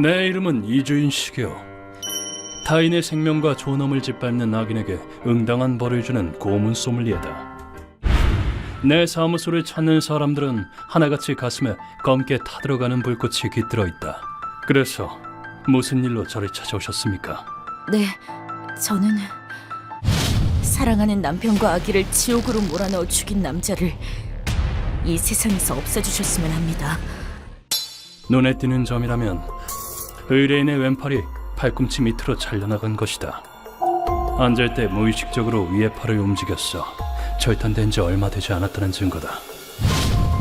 내 이름은 이주인식이요. 타인의 생명과 존엄을 짓밟는 악인에게 응당한 벌을 주는 고문 소믈리에다. 내 사무소를 찾는 사람들은 하나같이 가슴에 검게 타들어가는 불꽃이 깃들어 있다. 그래서 무슨 일로 저를 찾아오셨습니까? 네, 저는 사랑하는 남편과 아기를 지옥으로 몰아넣어 죽인 남자를 이 세상에서 없애주셨으면 합니다. 눈에 띄는 점이라면 의뢰인의 왼팔이 팔꿈치 밑으로 잘려나간 것이다. 앉을 때 무의식적으로 위의 팔을 움직였어. 절단된 지 얼마 되지 않았다는 증거다.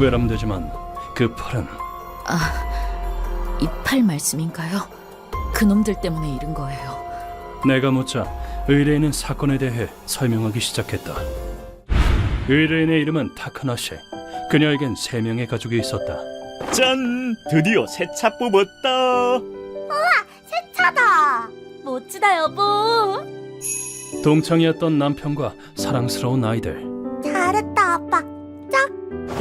외람되지만 그 팔은 이 팔 말씀인가요? 그놈들 때문에 잃은 거예요. 내가 묻자 의뢰인은 사건에 대해 설명하기 시작했다. 의뢰인의 이름은 타카나시. 그녀에겐 3명의 가족이 있었다. 짠! 드디어 새 차 뽑았다. 차다. 멋지다 여보. 동창이었던 남편과 사랑스러운 아이들. 잘했다 아빠.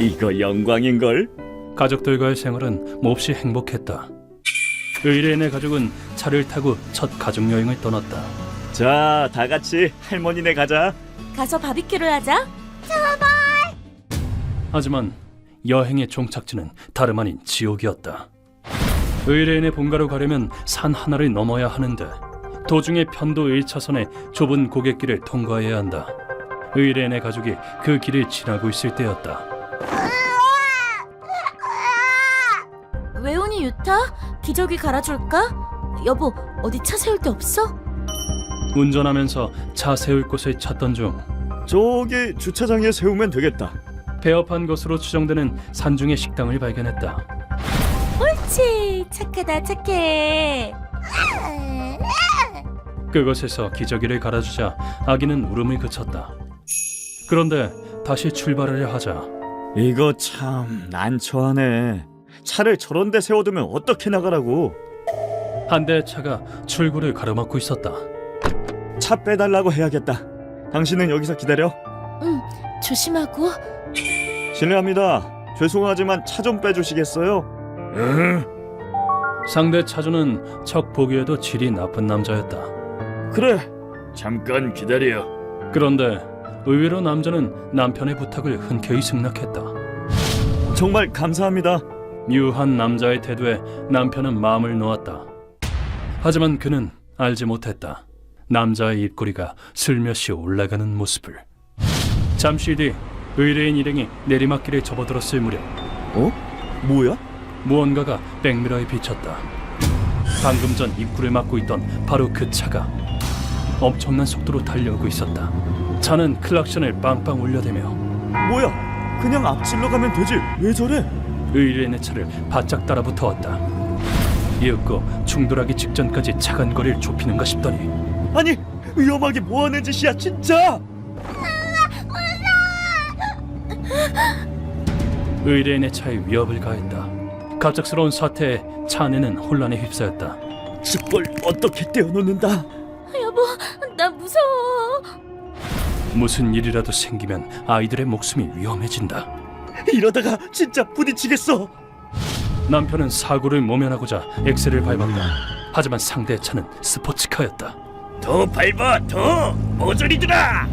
이거 영광인걸? 가족들과의 생활은 몹시 행복했다. 의뢰인의 가족은 차를 타고 첫 가족여행을 떠났다. 자, 다 같이 할머니네 가자. 가서 바비큐를 하자. 하지만 여행의 종착지는 다름 아닌 지옥이었다. 의뢰인의 본가로 가려면 산 하나를 넘어야 하는데 도중에 편도 1차선의 좁은 고갯길을 통과해야 한다. 의뢰인의 가족이 그 길을 지나고 있을 때였다. 왜 오니 유타? 기저귀 갈아줄까? 여보, 어디 차 세울 데 없어? 운전하면서 차 세울 곳을 찾던 중 저기 주차장에 세우면 되겠다. 폐업한 것으로 추정되는 산중의 식당을 발견했다. 옳지, 착하다 착해. 그곳에서 기저귀를 갈아주자 아기는 울음을 그쳤다. 그런데 다시 출발하려 하자 이거 참 난처하네. 차를 저런 데 세워두면 어떻게 나가라고. 한 대의 차가 출구를 가로막고 있었다. 차 빼달라고 해야겠다. 당신은 여기서 기다려. 응, 조심하고. 실례합니다. 죄송하지만 차 좀 빼주시겠어요? 응. 상대 차주는 척 보기에도 질이 나쁜 남자였다. 그래. 잠깐 기다려. 그런데 의외로 남자는 남편의 부탁을 흔쾌히 승낙했다. 정말 감사합니다. 묘한 남자의 태도에 남편은 마음을 놓았다. 하지만 그는 알지 못했다. 남자의 입꼬리가 슬며시 올라가는 모습을. 잠시 뒤 의뢰인 일행이 내리막길에 접어들었을 무렵 어? 뭐야? 무언가가 백미러에 비쳤다. 방금 전 입구를 막고 있던 바로 그 차가 엄청난 속도로 달려오고 있었다. 차는 클락션을 빵빵 울려대며 뭐야? 그냥 앞질러 가면 되지. 왜 저래? 의뢰인의 차를 바짝 따라붙어왔다. 이윽고 충돌하기 직전까지 차간거리를 좁히는가 싶더니 아니, 위험하게 뭐하는 짓이야 진짜. 의뢰인의 차에 위협을 가했다. 갑작스러운 사태에 차 안에는 혼란에 휩싸였다. 저걸 어떻게 떼어놓는다. 여보, 나 무서워. 무슨 일이라도 생기면 아이들의 목숨이 위험해진다. 이러다가 진짜 부딪히겠어. 남편은 사고를 모면하고자 엑셀을 밟았다. 하지만 상대의 차는 스포츠카였다. 더 밟아, 더 모조리 주라.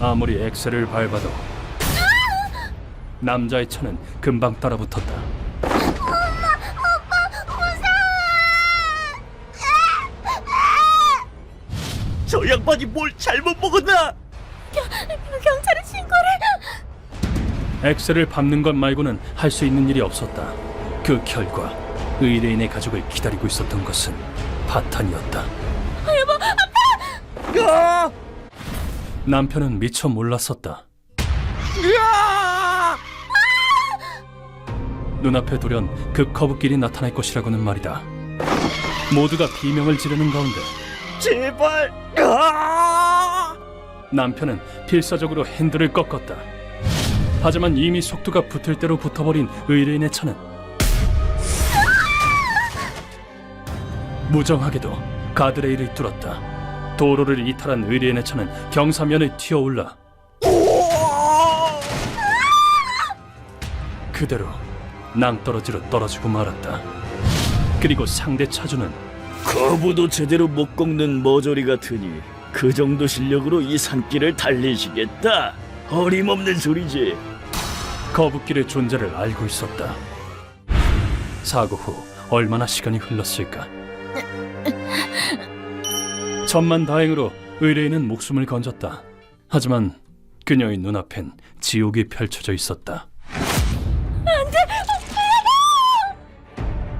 아무리 엑셀을 밟아도 남자의 차는 금방 따라붙었다. 저 양반이 뭘 잘못 먹었나? 경찰에 신고를. 엑셀을 밟는 것 말고는 할 수 있는 일이 없었다. 그 결과 의뢰인의 가족을 기다리고 있었던 것은 파탄이었다. 야! 남편은 미처 몰랐었다. 야! 눈앞에 돌연 그 거북길이 나타날 것이라고는 말이다. 모두가 비명을 지르는 가운데 제발! 야! 남편은 필사적으로 핸들을 꺾었다. 하지만 이미 속도가 붙을 대로 붙어버린 의뢰인의 차는 무정하게도 가드레일을 뚫었다. 도로를 이탈한 의뢰인의 차는 경사면을 튀어올라 그대로 낭떠러지로 떨어지고 말았다. 그리고 상대 차주는 거부도 제대로 못 꺾는 머저리 같으니 그 정도 실력으로 이 산길을 달리시겠다. 어림없는 소리지. 거북길의 존재를 알고 있었다. 사고 후 얼마나 시간이 흘렀을까? 천만다행으로 의뢰인은 목숨을 건졌다. 하지만 그녀의 눈앞엔 지옥이 펼쳐져 있었다.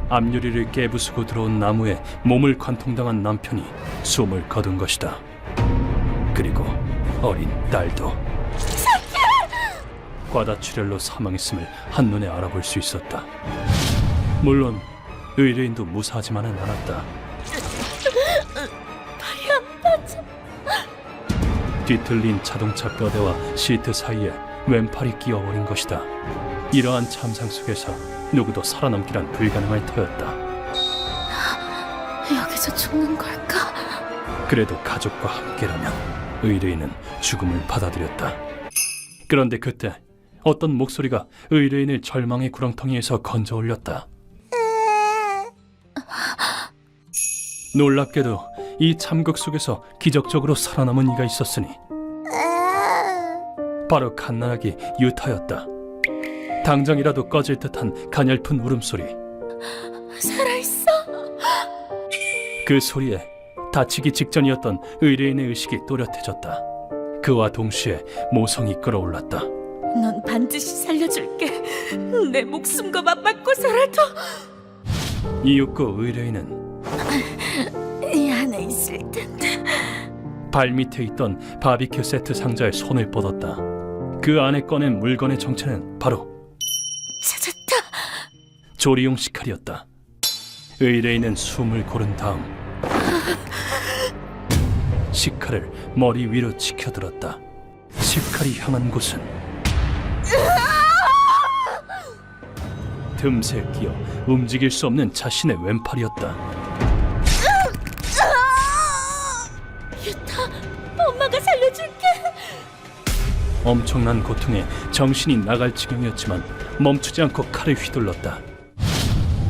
앞유리를 깨부수고 들어온 나무에 몸을 관통당한 남편이 숨을 거둔 것이다. 그리고 어린 딸도 과다출혈로 사망했음을 한눈에 알아볼 수 있었다. 물론 의뢰인도 무사하지만은 않았다. 뒤틀린 자동차 뼈대와 시트 사이에 왼팔이 끼어버린 것이다. 이러한 참상 속에서 누구도 살아남기란 불가능할 터였다. 여기서 죽는 걸까? 그래도 가족과 함께라면 의뢰인은 죽음을 받아들였다. 그런데 그때 어떤 목소리가 의뢰인을 절망의 구렁텅이에서 건져 올렸다. 놀랍게도 이 참극 속에서 기적적으로 살아남은 이가 있었으니 바로 갓난아기 유타였다. 당장이라도 꺼질 듯한 가냘픈 울음소리. 살아있어. 그 소리에 다치기 직전이었던 의뢰인의 의식이 또렷해졌다. 그와 동시에 모성이 끌어올랐다. 넌 반드시 살려줄게. 내 목숨과 맞받고서라도. 이윽고 의뢰인은 이 안에 있을 텐데. 발밑에 있던 바비큐 세트 상자에 손을 뻗었다. 그 안에 꺼낸 물건의 정체는 바로 찾았다. 조리용 식칼이었다. 의뢰인은 숨을 고른 다음 식칼을 머리 위로 치켜들었다. 식칼이 향한 곳은 틈새 끼어 움직일 수 없는 자신의 왼팔이었다. 유타, 엄마가 살려줄게. 엄청난 고통에 정신이 나갈 지경이었지만 멈추지 않고 칼을 휘둘렀다.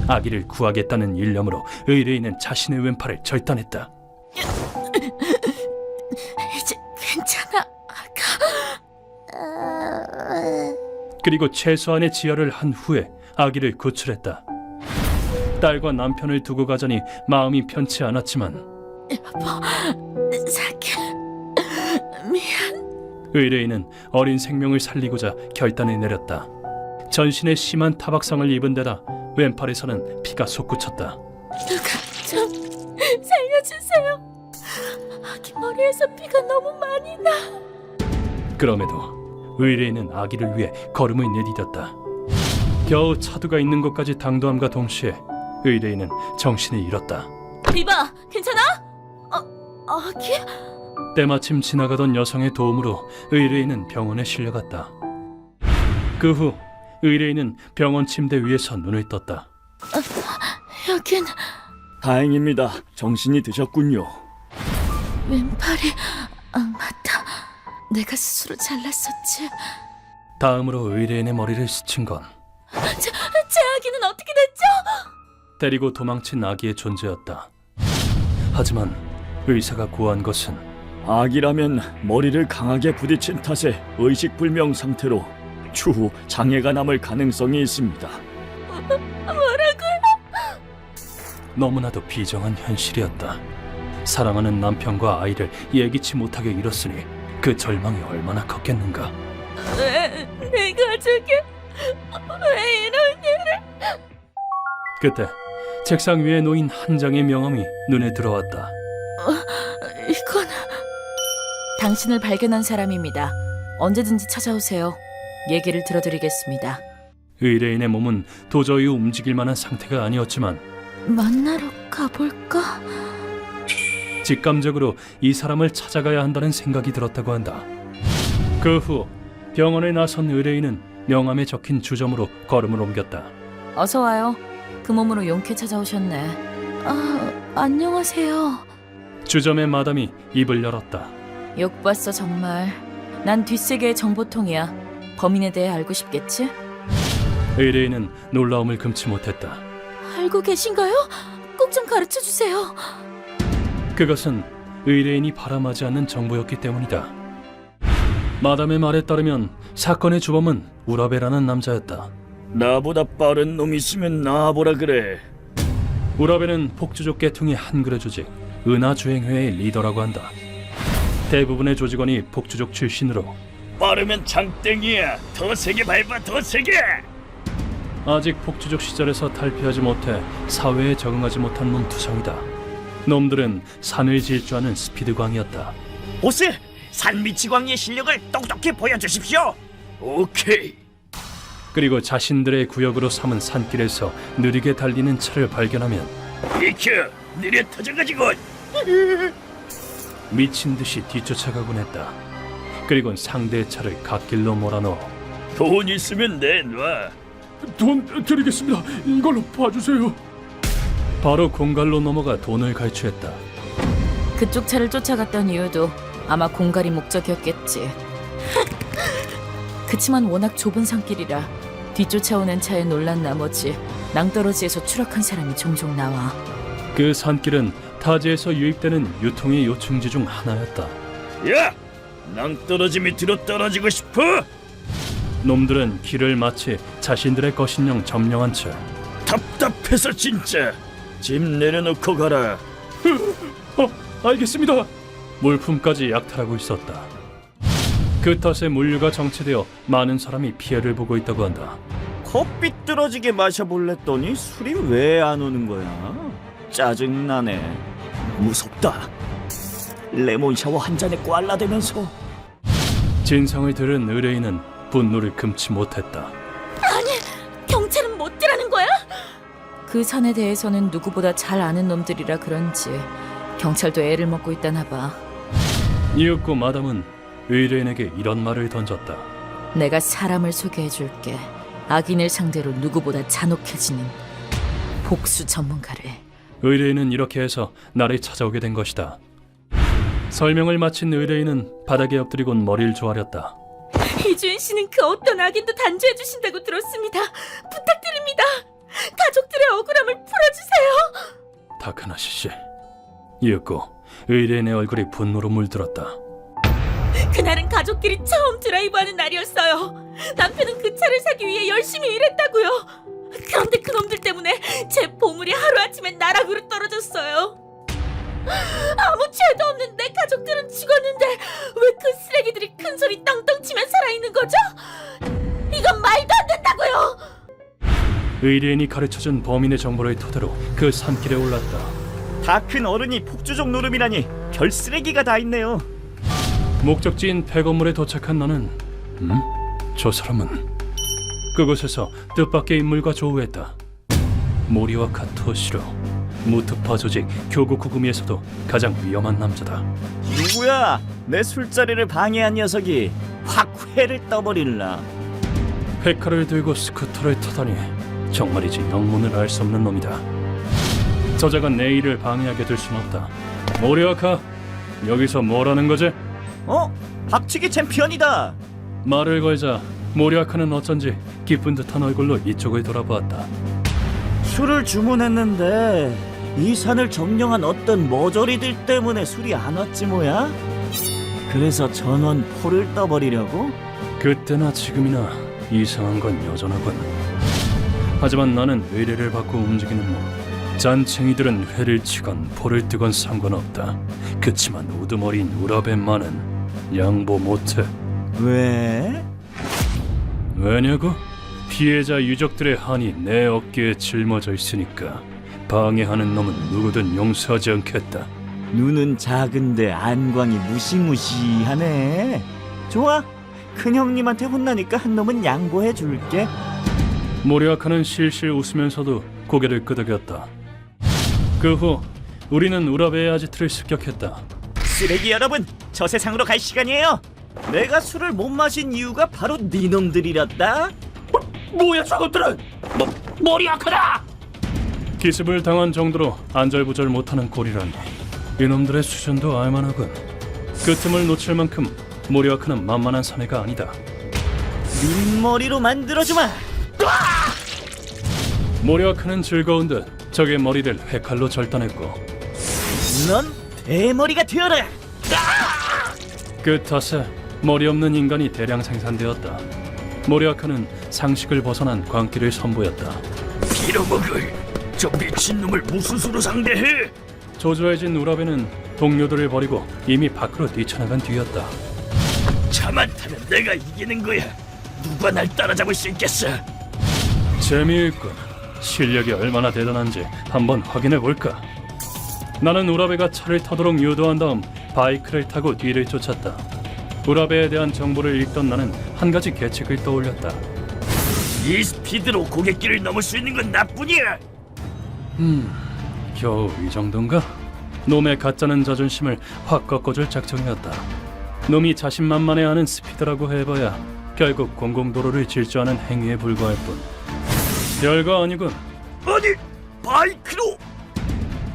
아기를 구하겠다는 일념으로 의뢰인은 자신의 왼팔을 절단했다. 이제 괜찮아, 아가. 그리고 최소한의 지혈을 한 후에 아기를 구출했다. 딸과 남편을 두고 가자니 마음이 편치 않았지만 여보, 사케, 미안. 의뢰인은 어린 생명을 살리고자 결단을 내렸다. 전신에 심한 타박상을 입은 데다 왼팔에서는 피가 솟구쳤다. 누가 좀 살려주세요. 아기 머리에서 피가 너무 많이 나. 그럼에도 의뢰인은 아기를 위해 걸음을 내디뎠다. 겨우 차두가 있는 곳까지 당도함과 동시에 의뢰인은 정신을 잃었다. 비바, 괜찮아? 아기? 때마침 지나가던 여성의 도움으로 의뢰인은 병원에 실려갔다. 그 후 의뢰인은 병원 침대 위에서 눈을 떴다. 여긴 다행입니다. 정신이 드셨군요. 왼팔이. 맞다. 내가 스스로 잘랐었지. 다음으로 의뢰인의 머리를 스친 건 제 아기는 어떻게 됐죠? 데리고 도망친 아기의 존재였다. 하지만 의사가 구한 것은 아기라면 머리를 강하게 부딪힌 탓에 의식불명 상태로 추후 장애가 남을 가능성이 있습니다. 뭐라고요? 너무나도 비정한 현실이었다. 사랑하는 남편과 아이를 예기치 못하게 잃었으니 그 절망이 얼마나 컸겠는가. 왜 내 가족이 왜 이런 일을? 그때 책상 위에 놓인 한 장의 명함이 눈에 들어왔다. 이건 당신을 발견한 사람입니다. 언제든지 찾아오세요. 얘기를 들어드리겠습니다. 의뢰인의 몸은 도저히 움직일 만한 상태가 아니었지만 만나러 가볼까? 직감적으로 이 사람을 찾아가야 한다는 생각이 들었다고 한다. 그 후 병원에 나선 의뢰인은 명함에 적힌 주점으로 걸음을 옮겼다. 어서 와요. 그 몸으로 용케 찾아오셨네. 안녕하세요. 주점의 마담이 입을 열었다. 욕 봤어 정말. 난 뒷세계의 정보통이야. 범인에 대해 알고 싶겠지? 의뢰인은 놀라움을 금치 못했다. 할 알고 계신가요? 꼭 좀 가르쳐 주세요. 그것은 의뢰인이 바람하지 않는 정보였기 때문이다. 마담의 말에 따르면 사건의 주범은 우라베라는 남자였다. 나보다 빠른 놈 있으면 나와보라 그래. 우라베는 폭주족 계통의 한글의 조직 은하주행회의 리더라고 한다. 대부분의 조직원이 폭주족 출신으로 빠르면 장땡이야. 더 세게 밟아, 더 세게. 아직 폭주족 시절에서 탈피하지 못해 사회에 적응하지 못한 놈 투성이다. 놈들은 산을 질주하는 스피드광이었다. 보스, 산미치광의 실력을 똑똑히 보여주십시오. 오케이. 그리고 자신들의 구역으로 삼은 산길에서 느리게 달리는 차를 발견하면 비켜, 느려 터져가지고. 미친 듯이 뒤쫓아가곤 했다. 그리고 상대의 차를 갓길로 몰아넣어 돈 있으면 내놔. 돈 드리겠습니다. 이걸로 봐주세요. 바로 공갈로 넘어가 돈을 갈취했다. 그쪽 차를 쫓아갔던 이유도 아마 공갈이 목적이었겠지. 그치만 워낙 좁은 산길이라 뒤쫓아오는 차에 놀란 나머지 낭떠러지에서 추락한 사람이 종종 나와. 그 산길은 타지에서 유입되는 유통의 요충지 중 하나였다. 야, 낭떠러지 밑으로 떨어지고 싶어? 놈들은 길을 마치 자신들의 것인영 점령한 채 답답해서 진짜. 짐 내려놓고 가라. 알겠습니다. 물품까지 약탈하고 있었다. 그 탓에 물류가 정체되어 많은 사람이 피해를 보고 있다고 한다. 커피 뚫어지게 마셔볼랬더니 술이 왜 안 오는 거야? 짜증나네. 무섭다. 레몬 샤워 한 잔에 꽐라대면서. 진상을 들은 의뢰인은 분노를 금치 못했다. 경찰은 못 들라는 거야? 그 산에 대해서는 누구보다 잘 아는 놈들이라 그런지 경찰도 애를 먹고 있다나 봐. 이윽고 마담은 의뢰인에게 이런 말을 던졌다. 내가 사람을 소개해줄게. 악인을 상대로 누구보다 잔혹해지는 복수 전문가를. 의뢰인은 이렇게 해서 나를 찾아오게 된 것이다. 설명을 마친 의뢰인은 바닥에 엎드리곤 머리를 조아렸다. 이주인 씨는 그 어떤 악인도 단죄해 주신다고 들었습니다. 부탁드립니다. 가족들의 억울함을 풀어주세요. 다카나시 씨. 이윽고 의뢰인의 얼굴이 분노로 물들었다. 그날은 가족끼리 처음 드라이브하는 날이었어요. 남편은 그 차를 사기 위해 열심히 일했다고요. 그런데 그놈들 때문에 제 보물이 하루아침에 나락으로 떨어졌어요. 아무 죄도 없는 내 가족들은 죽었는데 왜 그 쓰레기들이 큰 소리 떵떵 치며 살아있는 거죠? 이건 말도 안 된다고요. 의뢰인이 가르쳐준 범인의 정보를 토대로 그 산길에 올랐다. 다 큰 어른이 폭주족 노름이라니 별 쓰레기가 다 있네요. 목적지인 폐건물에 도착한 나는 저 사람은 그곳에서 뜻밖의 인물과 조우했다. 모리와카 토시로, 무트파 조직 교구쿠구미에서도 가장 위험한 남자다. 누구야? 내 술자리를 방해한 녀석이 확 회를 떠버릴라. 페카를 들고 스쿠터를 타다니 정말이지 영문을 알 수 없는 놈이다. 저자가 내 일을 방해하게 될 순 없다. 모리와카, 여기서 뭐라는 거지? 박치기 챔피언이다. 말을 걸자 모리와카는 어쩐지 기쁜 듯한 얼굴로 이쪽을 돌아보았다. 술을 주문했는데 이 산을 점령한 어떤 머저리들 때문에 술이 안 왔지 뭐야? 그래서 전원 포를 떠버리려고? 그때나 지금이나 이상한 건 여전하군. 하지만 나는 의뢰를 받고 움직이는 놈. 잔챙이들은 회를 치건 포를 뜨건 상관없다. 그치만 우두머리인 우라벤만은 양보 못해. 왜? 왜냐고? 피해자 유족들의 한이 내 어깨에 짊어져 있으니까 방해하는 놈은 누구든 용서하지 않겠다. 눈은 작은데 안광이 무시무시하네. 좋아, 큰형님한테 혼나니까 한 놈은 양보해 줄게. 모리아카는 실실 웃으면서도 고개를 끄덕였다. 그 후 우리는 우라베의 아지트를 습격했다. 쓰레기 여러분, 저 세상으로 갈 시간이에요. 내가 술을 못 마신 이유가 바로 니놈들이랬다. 뭐야 저것들은? 모리아카다! 기습을 당한 정도로 안절부절 못하는 꼴이라니 이놈들의 수준도 알만하군. 그 틈을 놓칠 만큼 모리아카는 만만한 사내가 아니다. 민머리로 만들어주마. 모리아카는 즐거운 듯 적의 머리를 회칼로 절단했고 넌 대머리가 되어라. 그 탓에 머리 없는 인간이 대량 생산되었다. 모리아카는 상식을 벗어난 광기를 선보였다. 빌어먹을 저 미친놈을 무슨 수로 상대해? 조조해진 우라베는 동료들을 버리고 이미 밖으로 뛰쳐나간 뒤였다. 차만 타면 내가 이기는 거야. 누가 날 따라잡을 수 있겠어? 재미있군. 실력이 얼마나 대단한지 한번 확인해볼까? 나는 우라베가 차를 타도록 유도한 다음 바이크를 타고 뒤를 쫓았다. 우라베에 대한 정보를 읽던 나는 한 가지 계책을 떠올렸다. 이 스피드로 고갯길을 넘을 수 있는 건 나뿐이야. 겨우 이 정도인가? 놈의 가짜는 자존심을 확 꺾어줄 작정이었다. 놈이 자신만만해하는 스피드라고 해봐야 결국 공공도로를 질주하는 행위에 불과할 뿐. 별거 아니군. 아니, 바이크로?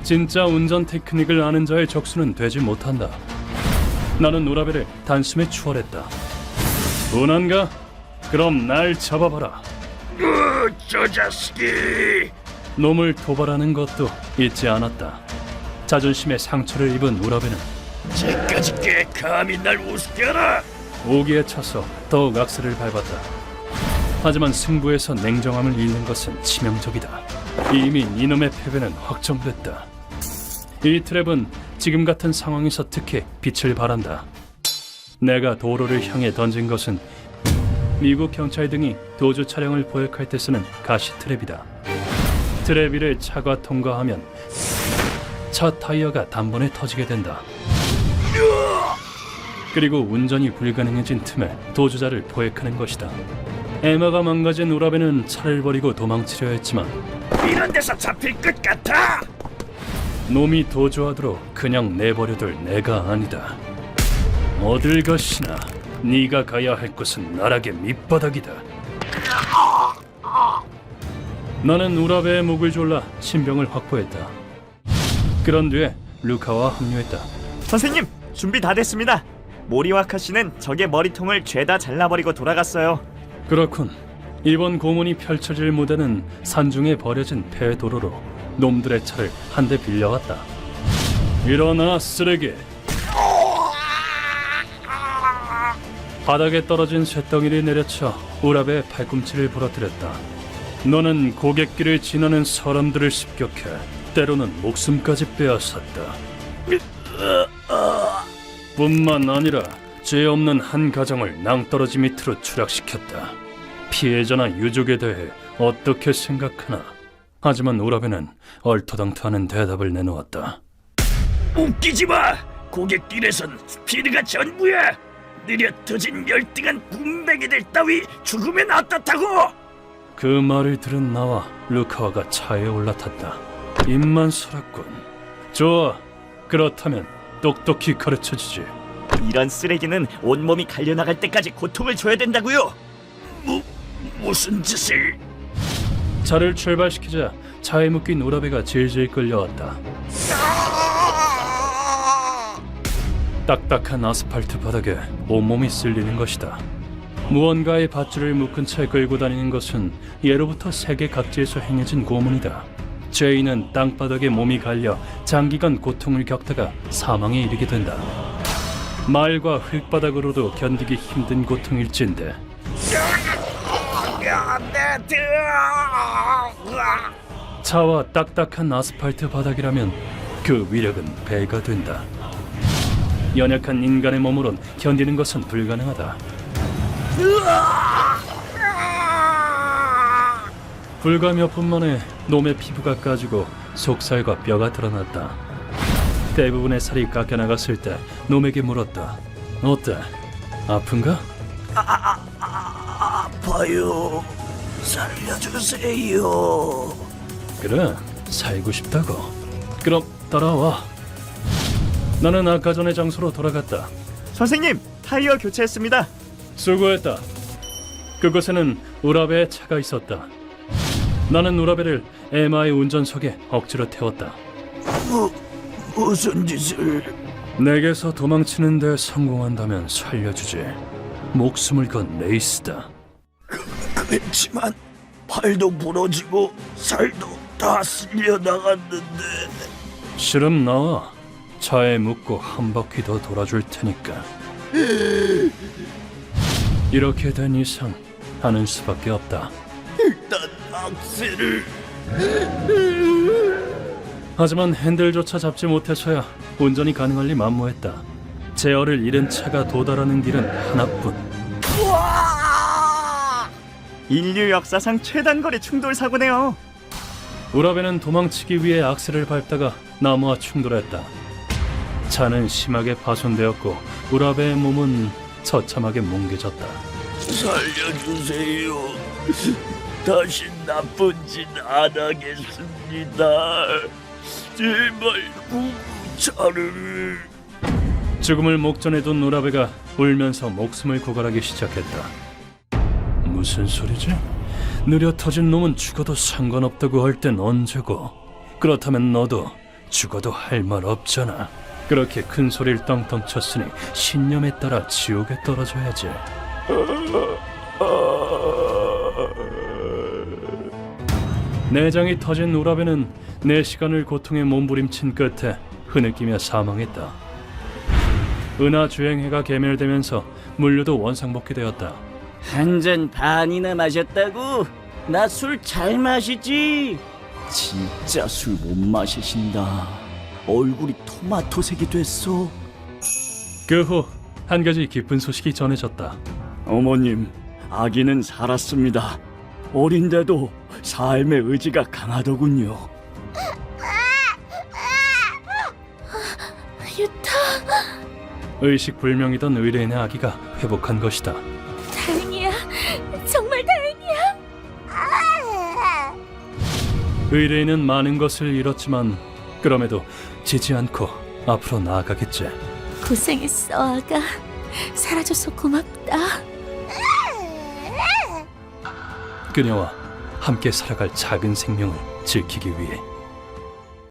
진짜 운전 테크닉을 아는 자의 적수는 되지 못한다. 나는 우라베를 단숨에 추월했다. 운한가? 그럼 날 잡아봐라. 저 자식이! 놈을 도발하는 것도 잊지 않았다. 자존심에 상처를 입은 우라베는 쟤까지 꽤 감히 날 우습게 하나? 오기에 차서 더욱 악셀을 밟았다. 하지만 승부에서 냉정함을 잃는 것은 치명적이다. 이미 이놈의 패배는 확정됐다. 이 트랩은 지금 같은 상황에서 특히 빛을 발한다. 내가 도로를 향해 던진 것은 미국 경찰 등이 도주 차량을 포획할 때 쓰는 가시 트랩이다. 트랩 위를 차가 통과하면 차 타이어가 단번에 터지게 된다. 그리고 운전이 불가능해진 틈에 도주자를 포획하는 것이다. 에마가 망가진 우라베는 차를 버리고 도망치려 했지만 이런 데서 잡힐 것 같아! 놈이 도주하도록 그냥 내버려둘 내가 아니다. 어딜 가시나 네가 가야 할 곳은 나락의 밑바닥이다. 나는 우라베의 목을 졸라 신병을 확보했다. 그런 뒤에 루카와 합류했다. 선생님, 준비 다 됐습니다. 모리와카 씨는 적의 머리통을 죄다 잘라버리고 돌아갔어요. 그렇군. 이번 고문이 펼쳐질 무대는 산중에 버려진 폐도로로 놈들의 차를 한 대 빌려왔다. 일어나, 쓰레기. 바닥에 떨어진 쇳덩이를 내려쳐 우라베의 팔꿈치를 부러뜨렸다. 너는 고갯길을 지나는 사람들을 습격해 때로는 목숨까지 빼앗았다. 뿐만 아니라 죄 없는 한 가정을 낭떠러지 밑으로 추락시켰다. 피해자나 유족에 대해 어떻게 생각하나? 하지만 우라베는 얼토당토하는 대답을 내놓았다. 웃기지 마! 고갯길에선 스피드가 전부야! 느려터진 열등한 군뱅이들 따위 죽으면 어떻다고! 그 말을 들은 나와 루카와가 차에 올라탔다. 입만 살았군. 좋아. 그렇다면 똑똑히 가르쳐주지. 이런 쓰레기는 온몸이 갈려나갈 때까지 고통을 줘야 된다고요. 무슨 짓을? 차를 출발시키자 차에 묶인 우라베가 질질 끌려왔다. 딱딱한 아스팔트 바닥에 온몸이 쓸리는 것이다. 무언가의 밧줄을 묶은 채 끌고 다니는 것은 예로부터 세계 각지에서 행해진 고문이다. 죄인은 땅바닥에 몸이 갈려 장기간 고통을 겪다가 사망에 이르게 된다. 말과 흙바닥으로도 견디기 힘든 고통일진데 차와 딱딱한 아스팔트 바닥이라면 그 위력은 배가 된다. 연약한 인간의 몸으론 견디는 것은 불가능하다. 불과 몇 분 만에 놈의 피부가 까지고 속살과 뼈가 드러났다. 대부분의 살이 깎여나갔을 때 놈에게 물었다. 어때? 아픈가? 아파요. 살려주세요. 그래, 살고 싶다고. 그럼 따라와. 나는 아까 전의 장소로 돌아갔다. 선생님, 타이어 교체했습니다. 수고했다. 그곳에는 우라베의 차가 있었다. 나는 우라베를 에마의 운전석에 억지로 태웠다. 무슨 짓을? 내게서 도망치는 데 성공한다면 살려주지. 목숨을 건 레이스다. 그랬지만 팔도 부러지고 살도 다 쓸려 나갔는데. 싫음 나와. 차에 묻고 한 바퀴 더 돌아줄 테니까. 이렇게 된 이상 하는 수밖에 없다. 일단 악셀을. 하지만 핸들조차 잡지 못해서야 운전이 가능할 리 만무했다. 제어를 잃은 차가 도달하는 길은 하나뿐. 인류 역사상 최단거리 충돌 사고네요. 우라베는 도망치기 위해 악셀을 밟다가 나무와 충돌했다. 차는 심하게 파손되었고 우라베의 몸은 처참하게 뭉개졌다. 살려주세요. 다신 나쁜 짓 안 하겠습니다. 제발 구차를. 죽음을 목전에 둔 우라베가 울면서 목숨을 구걸하기 시작했다. 무슨 소리지? 느려 터진 놈은 죽어도 상관없다고 할 땐 언제고? 그렇다면 너도 죽어도 할 말 없잖아. 그렇게 큰 소리를 떵떵 쳤으니 신념에 따라 지옥에 떨어져야지. 내장이 터진 우라베는 4시간을 고통에 몸부림친 끝에 흐느끼며 사망했다. 은하 주행해가 개멸되면서 물류도 원상복귀되었다. 한 잔 반이나 마셨다고? 나 술 잘 마시지. 진짜 술 못 마시신다. 얼굴이 토마토색이 됐어. 그 후 한 가지 기쁜 소식이 전해졌다. 어머님, 아기는 살았습니다. 어린데도 삶의 의지가 강하더군요. 유타, 의식불명이던 의뢰인의 아기가 회복한 것이다. 다행이야. 정말 다행이야. 의뢰인은 많은 것을 잃었지만 그럼에도 지지 않고 앞으로 나아가겠지. 고생했어, 아가. 사라져서 고맙다. 그녀와 함께 살아갈 작은 생명을 지키기 위해.